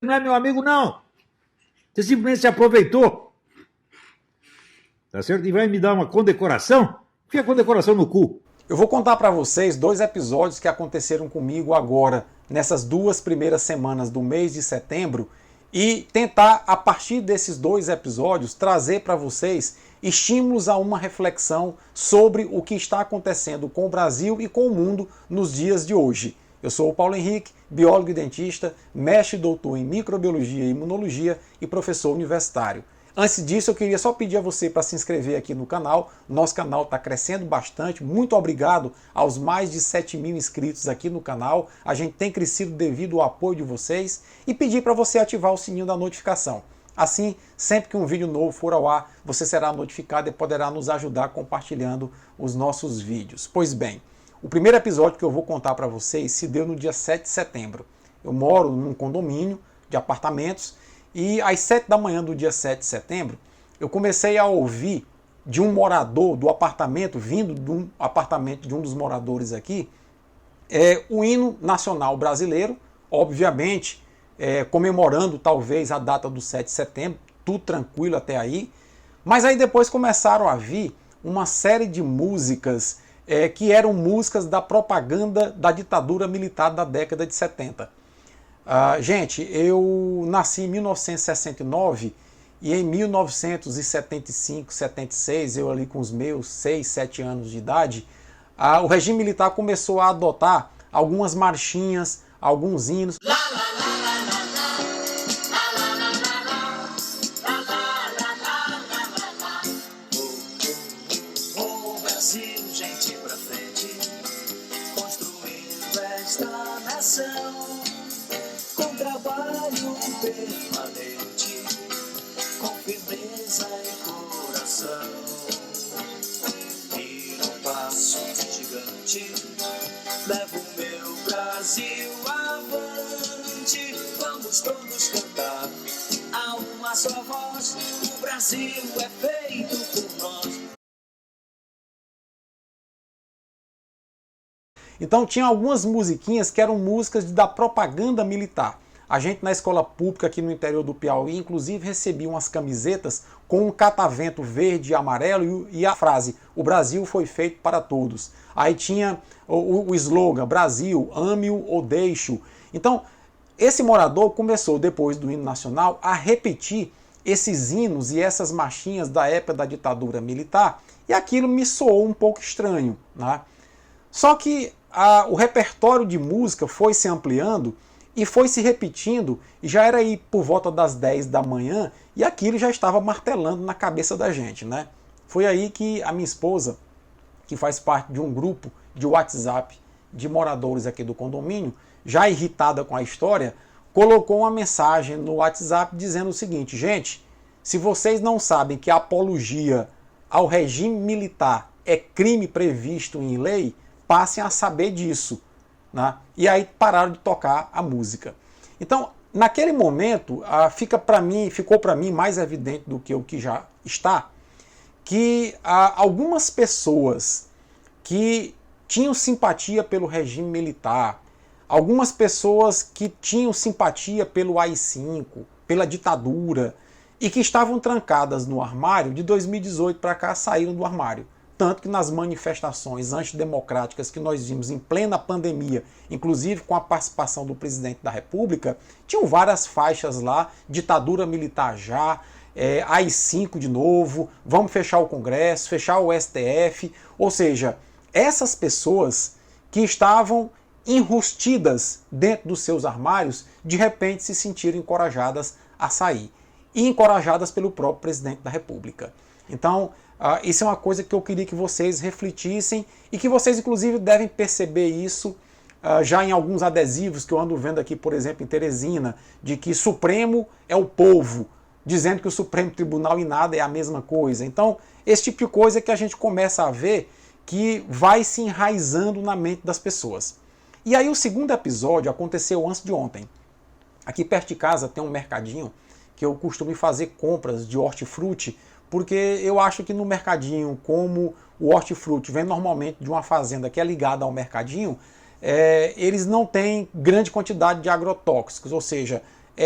não é meu amigo, não. Você simplesmente se aproveitou. Tá certo? E vai me dar uma condecoração? Enfia a condecoração no cu. Eu vou contar para vocês dois episódios que aconteceram comigo agora, nessas duas primeiras semanas do mês de setembro, e tentar, a partir desses dois episódios, trazer para vocês estímulos a uma reflexão sobre o que está acontecendo com o Brasil e com o mundo nos dias de hoje. Eu sou o Paulo Henrique, biólogo e dentista, mestre e doutor em microbiologia e imunologia e professor universitário. Antes disso, eu queria só pedir a você para se inscrever aqui no canal. Nosso canal está crescendo bastante. Muito obrigado aos mais de 7.000 inscritos aqui no canal. A gente tem crescido devido ao apoio de vocês. E pedir para você ativar o sininho da notificação. Assim, sempre que um vídeo novo for ao ar, você será notificado e poderá nos ajudar compartilhando os nossos vídeos. Pois bem, o primeiro episódio que eu vou contar para vocês se deu no dia 7 de setembro. Eu moro num condomínio de apartamentos e às 7 da manhã do dia 7 de setembro, eu comecei a ouvir de um morador do apartamento, vindo de um apartamento de um dos moradores aqui, o hino nacional brasileiro, obviamente, comemorando talvez a data do 7 de setembro, tudo tranquilo até aí. Mas aí depois começaram a vir uma série de músicas que eram músicas da propaganda da ditadura militar da década de 70. Gente, eu nasci em 1969 e em 1975, 76, eu ali com os meus 6, 7 anos de idade, o regime militar começou a adotar algumas marchinhas, alguns hinos. O Brasil, gente pra frente, construindo esta nação. Com trabalho permanente, com firmeza e coração. E um passo gigante, levo o meu Brasil avante. Vamos todos cantar a uma só voz. O Brasil é feito por nós. Então tinha algumas musiquinhas que eram músicas da propaganda militar. A gente na escola pública aqui no interior do Piauí, inclusive, recebia umas camisetas com um catavento verde e amarelo e a frase: "O Brasil foi feito para todos". Aí tinha o slogan: "Brasil, ame-o ou deixe-o". Então, esse morador começou, depois do hino nacional, a repetir esses hinos e essas marchinhas da época da ditadura militar, e aquilo me soou um pouco estranho, né? Só que o repertório de música foi se ampliando e foi se repetindo, e já era aí por volta das 10 da manhã, e aquilo já estava martelando na cabeça da gente, né? Foi aí que a minha esposa, que faz parte de um grupo de WhatsApp de moradores aqui do condomínio, já irritada com a história, colocou uma mensagem no WhatsApp dizendo o seguinte: gente, se vocês não sabem que a apologia ao regime militar é crime previsto em lei, passem a saber disso. Né? E aí pararam de tocar a música. Então, naquele momento, ficou para mim mais evidente do que o que já está, que algumas pessoas que tinham simpatia pelo regime militar, algumas pessoas que tinham simpatia pelo AI-5, pela ditadura, e que estavam trancadas no armário, de 2018 para cá saíram do armário. Tanto que nas manifestações antidemocráticas que nós vimos em plena pandemia, inclusive com a participação do presidente da República, tinham várias faixas lá: ditadura militar já, AI-5 de novo, vamos fechar o Congresso, fechar o STF. Ou seja, essas pessoas que estavam enrustidas dentro dos seus armários, de repente se sentiram encorajadas a sair. E encorajadas pelo próprio presidente da República. Então, isso é uma coisa que eu queria que vocês refletissem e que vocês, inclusive, devem perceber isso já em alguns adesivos que eu ando vendo aqui, por exemplo, em Teresina, de que Supremo é o povo, dizendo que o Supremo Tribunal e nada é a mesma coisa. Então, esse tipo de coisa que a gente começa a ver que vai se enraizando na mente das pessoas. E aí o segundo episódio aconteceu antes de ontem. Aqui perto de casa tem um mercadinho que eu costumo fazer compras de hortifruti, porque eu acho que no mercadinho, como o hortifruti vem normalmente de uma fazenda que é ligada ao mercadinho, eles não têm grande quantidade de agrotóxicos, ou seja,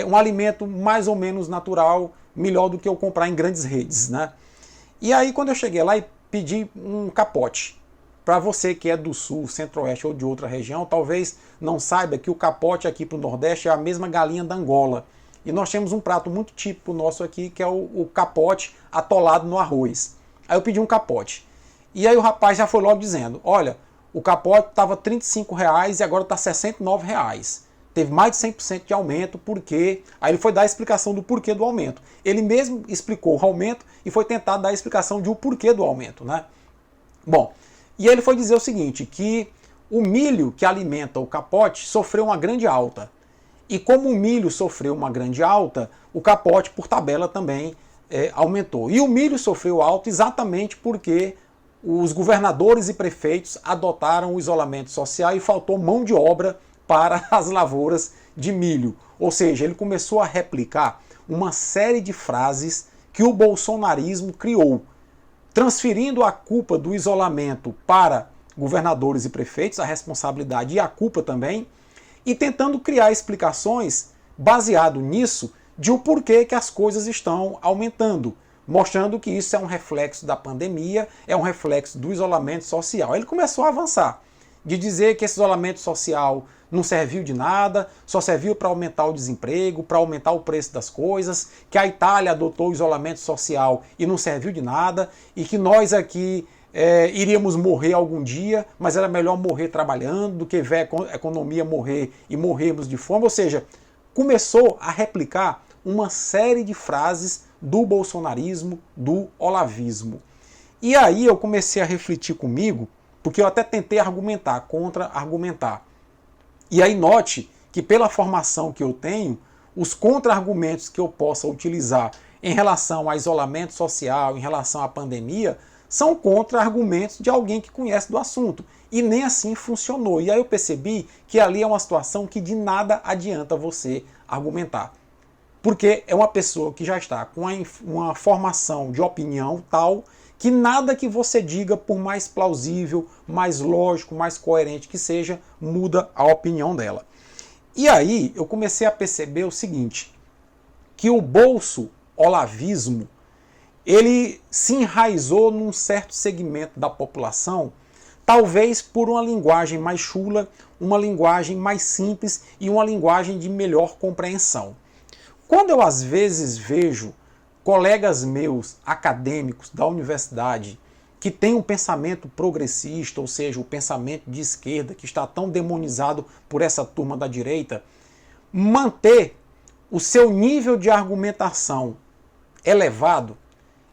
um alimento mais ou menos natural, melhor do que eu comprar em grandes redes, né? E aí quando eu cheguei lá e pedi um capote, para você que é do sul, centro-oeste ou de outra região, talvez não saiba que o capote aqui para o Nordeste é a mesma galinha da Angola. E nós temos um prato muito típico nosso aqui, que é o capote atolado no arroz. Aí eu pedi um capote. E aí o rapaz já foi logo dizendo, olha, o capote estava R$ 35,00 e agora está R$ 69,00. Teve mais de 100% de aumento, porque... Aí ele foi dar a explicação do porquê do aumento. Ele mesmo explicou o aumento e foi tentar dar a explicação de o porquê do aumento, né? Bom, e ele foi dizer o seguinte, que o milho que alimenta o capote sofreu uma grande alta. E como o milho sofreu uma grande alta, o capote, por tabela, também aumentou. E o milho sofreu alta exatamente porque os governadores e prefeitos adotaram o isolamento social e faltou mão de obra para as lavouras de milho. Ou seja, ele começou a replicar uma série de frases que o bolsonarismo criou, transferindo a culpa do isolamento para governadores e prefeitos, a responsabilidade e a culpa também, e tentando criar explicações baseado nisso de o porquê que as coisas estão aumentando, mostrando que isso é um reflexo da pandemia, é um reflexo do isolamento social. Ele começou a avançar, de dizer que esse isolamento social não serviu de nada, só serviu para aumentar o desemprego, para aumentar o preço das coisas, que a Itália adotou o isolamento social e não serviu de nada, e que nós aqui iríamos morrer algum dia, mas era melhor morrer trabalhando do que ver a economia morrer e morrermos de fome. Ou seja, começou a replicar uma série de frases do bolsonarismo, do olavismo. E aí eu comecei a refletir comigo, porque eu até tentei argumentar, contra-argumentar. E aí note que pela formação que eu tenho, os contra-argumentos que eu possa utilizar em relação ao isolamento social, em relação à pandemia, são contra-argumentos de alguém que conhece do assunto. E nem assim funcionou. E aí eu percebi que ali é uma situação que de nada adianta você argumentar. Porque é uma pessoa que já está com uma formação de opinião tal que nada que você diga, por mais plausível, mais lógico, mais coerente que seja, muda a opinião dela. E aí eu comecei a perceber o seguinte, que o bolso-olavismo, ele se enraizou num certo segmento da população, talvez por uma linguagem mais chula, uma linguagem mais simples e uma linguagem de melhor compreensão. Quando eu às vezes vejo colegas meus acadêmicos da universidade que têm um pensamento progressista, ou seja, o pensamento de esquerda, que está tão demonizado por essa turma da direita, manter o seu nível de argumentação elevado,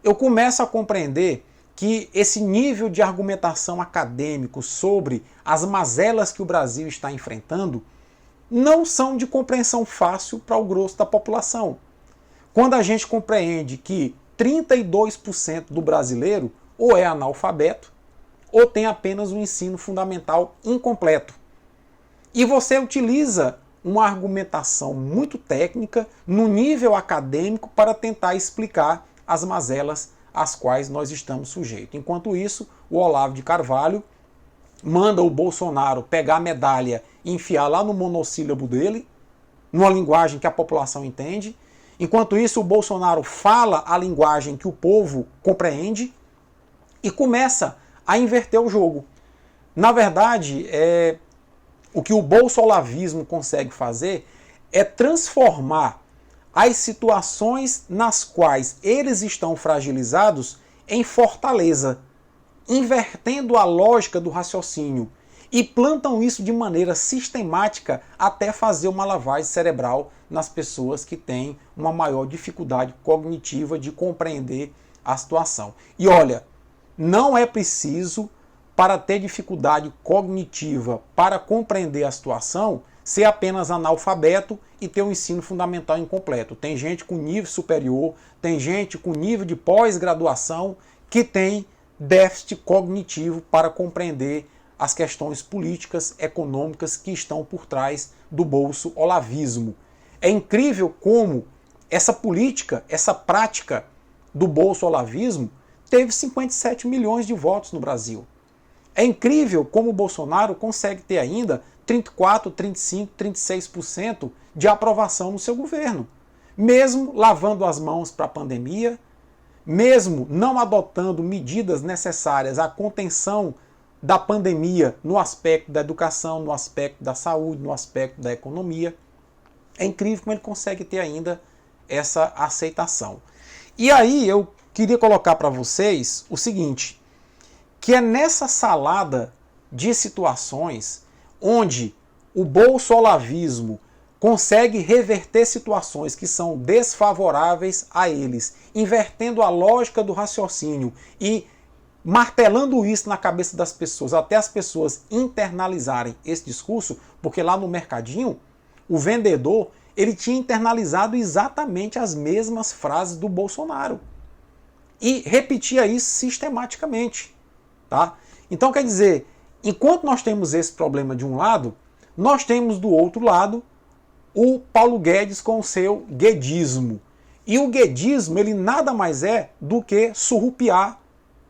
eu começo a compreender que esse nível de argumentação acadêmico sobre as mazelas que o Brasil está enfrentando não são de compreensão fácil para o grosso da população. Quando a gente compreende que 32% do brasileiro ou é analfabeto ou tem apenas um ensino fundamental incompleto. E você utiliza uma argumentação muito técnica no nível acadêmico para tentar explicar as mazelas às quais nós estamos sujeitos. Enquanto isso, o Olavo de Carvalho manda o Bolsonaro pegar a medalha e enfiar lá no monossílabo dele, numa linguagem que a população entende. Enquanto isso, o Bolsonaro fala a linguagem que o povo compreende e começa a inverter o jogo. Na verdade, o que o bolsolavismo consegue fazer é transformar as situações nas quais eles estão fragilizados em fortaleza, invertendo a lógica do raciocínio, e plantam isso de maneira sistemática até fazer uma lavagem cerebral nas pessoas que têm uma maior dificuldade cognitiva de compreender a situação. E olha, não é preciso, para ter dificuldade cognitiva para compreender a situação, ser apenas analfabeto e ter um ensino fundamental incompleto. Tem gente com nível superior, tem gente com nível de pós-graduação que tem déficit cognitivo para compreender as questões políticas, econômicas que estão por trás do bolso-olavismo. É incrível como essa política, essa prática do bolso-olavismo teve 57 milhões de votos no Brasil. É incrível como o Bolsonaro consegue ter ainda 34, 35, 36% de aprovação no seu governo. Mesmo lavando as mãos para a pandemia, mesmo não adotando medidas necessárias à contenção da pandemia no aspecto da educação, no aspecto da saúde, no aspecto da economia, é incrível como ele consegue ter ainda essa aceitação. E aí eu queria colocar para vocês o seguinte, que é nessa salada de situações onde o bolsolavismo consegue reverter situações que são desfavoráveis a eles, invertendo a lógica do raciocínio e martelando isso na cabeça das pessoas, até as pessoas internalizarem esse discurso, porque lá no mercadinho, o vendedor, ele tinha internalizado exatamente as mesmas frases do Bolsonaro. E repetia isso sistematicamente. Tá? Então, quer dizer, enquanto nós temos esse problema de um lado, nós temos do outro lado o Paulo Guedes com o seu guedismo. E o guedismo, ele nada mais é do que surrupiar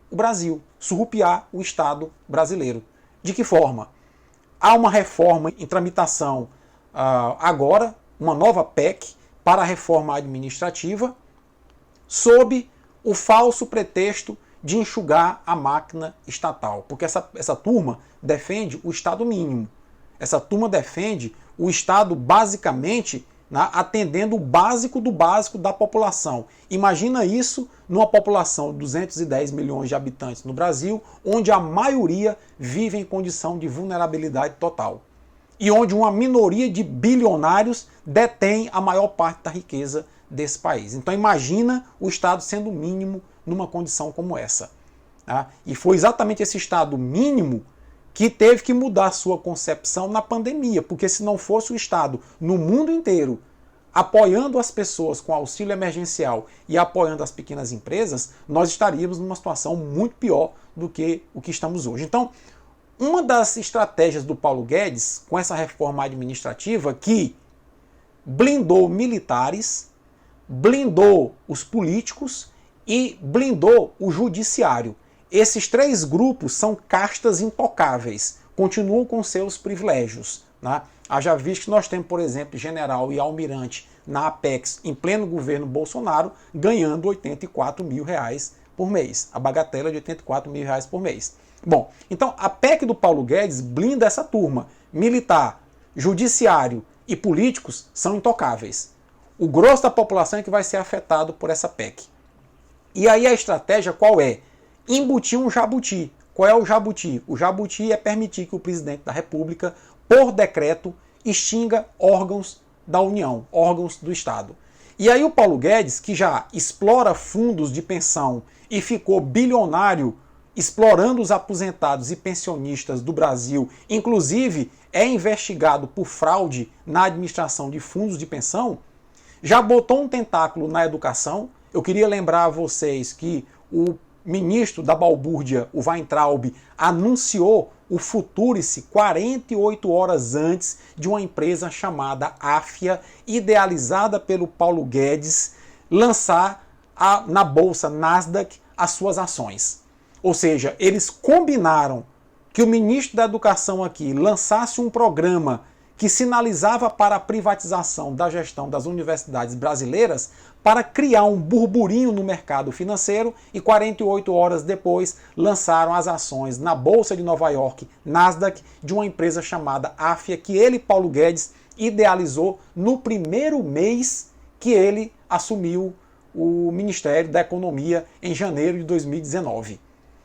o Brasil, surrupiar o Estado brasileiro. De que forma? Há uma reforma em tramitação agora, uma nova PEC para a reforma administrativa, sob o falso pretexto de enxugar a máquina estatal. Porque essa turma defende o Estado mínimo. Essa turma defende o Estado basicamente atendendo o básico do básico da população. Imagina isso numa população de 210 milhões de habitantes no Brasil, onde a maioria vive em condição de vulnerabilidade total. E onde uma minoria de bilionários detém a maior parte da riqueza desse país. Então imagina o Estado sendo mínimo numa condição como essa. Tá? E foi exatamente esse Estado mínimo que teve que mudar sua concepção na pandemia, porque se não fosse o Estado no mundo inteiro apoiando as pessoas com auxílio emergencial e apoiando as pequenas empresas, nós estaríamos numa situação muito pior do que o que estamos hoje. Então, uma das estratégias do Paulo Guedes com essa reforma administrativa que blindou militares, blindou os políticos e blindou o judiciário. Esses três grupos são castas intocáveis, continuam com seus privilégios. Né? Haja visto que nós temos, por exemplo, general e almirante na Apex, em pleno governo Bolsonaro, ganhando R$84 mil por mês. A bagatela de R$84 mil por mês. Bom, então a PEC do Paulo Guedes blinda essa turma. Militar, judiciário e políticos são intocáveis. O grosso da população é que vai ser afetado por essa PEC. E aí a estratégia qual é? Embutir um jabuti. Qual é o jabuti? O jabuti é permitir que o presidente da República, por decreto, extinga órgãos da União, órgãos do Estado. E aí o Paulo Guedes, que já explora fundos de pensão e ficou bilionário explorando os aposentados e pensionistas do Brasil, inclusive é investigado por fraude na administração de fundos de pensão, já botou um tentáculo na educação. Eu queria lembrar a vocês que o ministro da balbúrdia, o Weintraub, anunciou o Futurice 48 horas antes de uma empresa chamada Afya, idealizada pelo Paulo Guedes, lançar na bolsa Nasdaq as suas ações. Ou seja, eles combinaram que o ministro da Educação aqui lançasse um programa que sinalizava para a privatização da gestão das universidades brasileiras para criar um burburinho no mercado financeiro e 48 horas depois lançaram as ações na Bolsa de Nova York, Nasdaq, de uma empresa chamada Afya, que ele, Paulo Guedes, idealizou no primeiro mês que ele assumiu o Ministério da Economia em janeiro de 2019.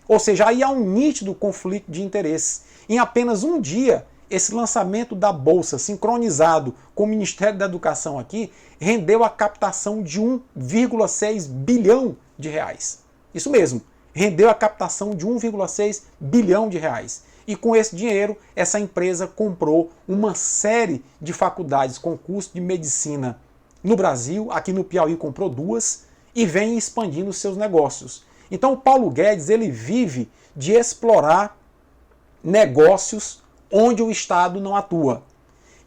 Ou seja, aí há um nítido conflito de interesses. Em apenas um dia, esse lançamento da Bolsa, sincronizado com o Ministério da Educação aqui, rendeu a captação de 1,6 bilhão de reais. Isso mesmo, rendeu a captação de 1,6 bilhão de reais. E com esse dinheiro, essa empresa comprou uma série de faculdades com curso de medicina no Brasil, aqui no Piauí comprou 2, e vem expandindo seus negócios. Então o Paulo Guedes, ele vive de explorar negócios onde o Estado não atua.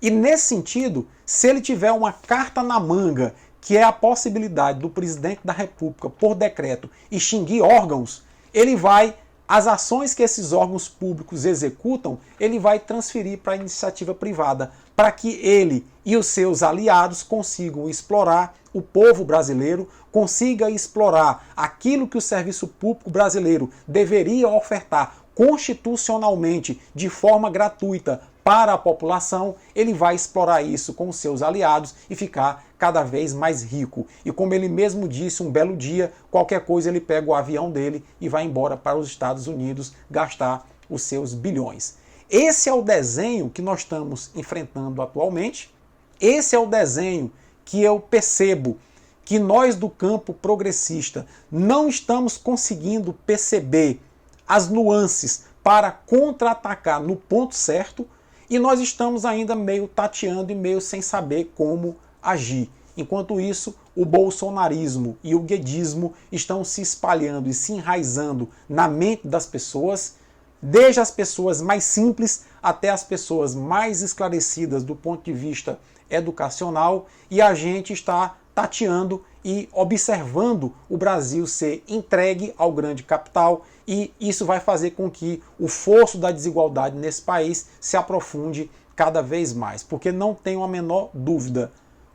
E nesse sentido, se ele tiver uma carta na manga, que é a possibilidade do presidente da República, por decreto, extinguir órgãos, ele vai as ações que esses órgãos públicos executam, ele vai transferir para a iniciativa privada, para que ele e os seus aliados consigam explorar o povo brasileiro, consiga explorar aquilo que o serviço público brasileiro deveria ofertar constitucionalmente de forma gratuita para a população. Ele vai explorar isso com os seus aliados e ficar cada vez mais rico. E como ele mesmo disse um belo dia, qualquer coisa ele pega o avião dele e vai embora para os Estados Unidos gastar os seus bilhões. Esse é o desenho que nós estamos enfrentando atualmente. Esse é o desenho que eu percebo que nós do campo progressista não estamos conseguindo perceber as nuances para contra-atacar no ponto certo, e nós estamos ainda meio tateando e meio sem saber como agir. Enquanto isso, o bolsonarismo e o guedismo estão se espalhando e se enraizando na mente das pessoas, desde as pessoas mais simples até as pessoas mais esclarecidas do ponto de vista educacional, e a gente está tateando e observando o Brasil ser entregue ao grande capital, e isso vai fazer com que o fosso da desigualdade nesse país se aprofunde cada vez mais, porque não tenho a menor dúvida,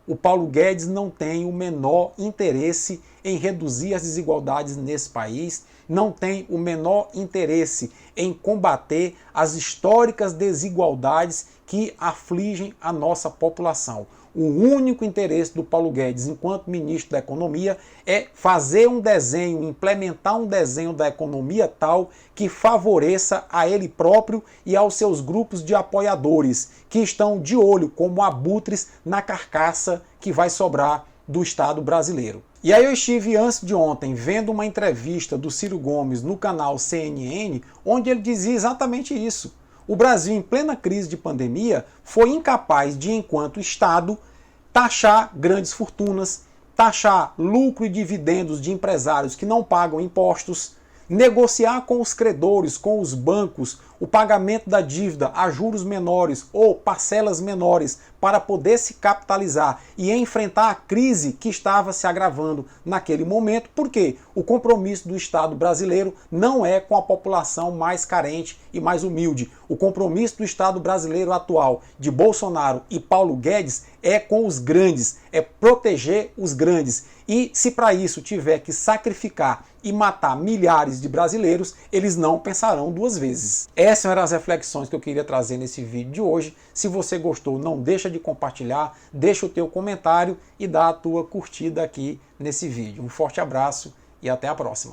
o Paulo Guedes não tem o menor interesse em reduzir as desigualdades nesse país, não tem o menor interesse em combater as históricas desigualdades que afligem a nossa população. O único interesse do Paulo Guedes, enquanto ministro da Economia, é fazer um desenho, implementar um desenho da economia tal que favoreça a ele próprio e aos seus grupos de apoiadores, que estão de olho como abutres na carcaça que vai sobrar do Estado brasileiro. E aí eu estive antes de ontem vendo uma entrevista do Ciro Gomes no canal CNN, onde ele dizia exatamente isso. O Brasil, em plena crise de pandemia, foi incapaz de, enquanto Estado, taxar grandes fortunas, taxar lucro e dividendos de empresários que não pagam impostos, negociar com os credores, com os bancos, o pagamento da dívida a juros menores ou parcelas menores para poder se capitalizar e enfrentar a crise que estava se agravando naquele momento, porque o compromisso do Estado brasileiro não é com a população mais carente e mais humilde. O compromisso do Estado brasileiro atual, de Bolsonaro e Paulo Guedes, é com os grandes, é proteger os grandes. E se para isso tiver que sacrificar e matar milhares de brasileiros, eles não pensarão duas vezes. Essas eram as reflexões que eu queria trazer nesse vídeo de hoje. Se você gostou, não deixa de compartilhar, deixa o teu comentário e dá a tua curtida aqui nesse vídeo. Um forte abraço e até a próxima.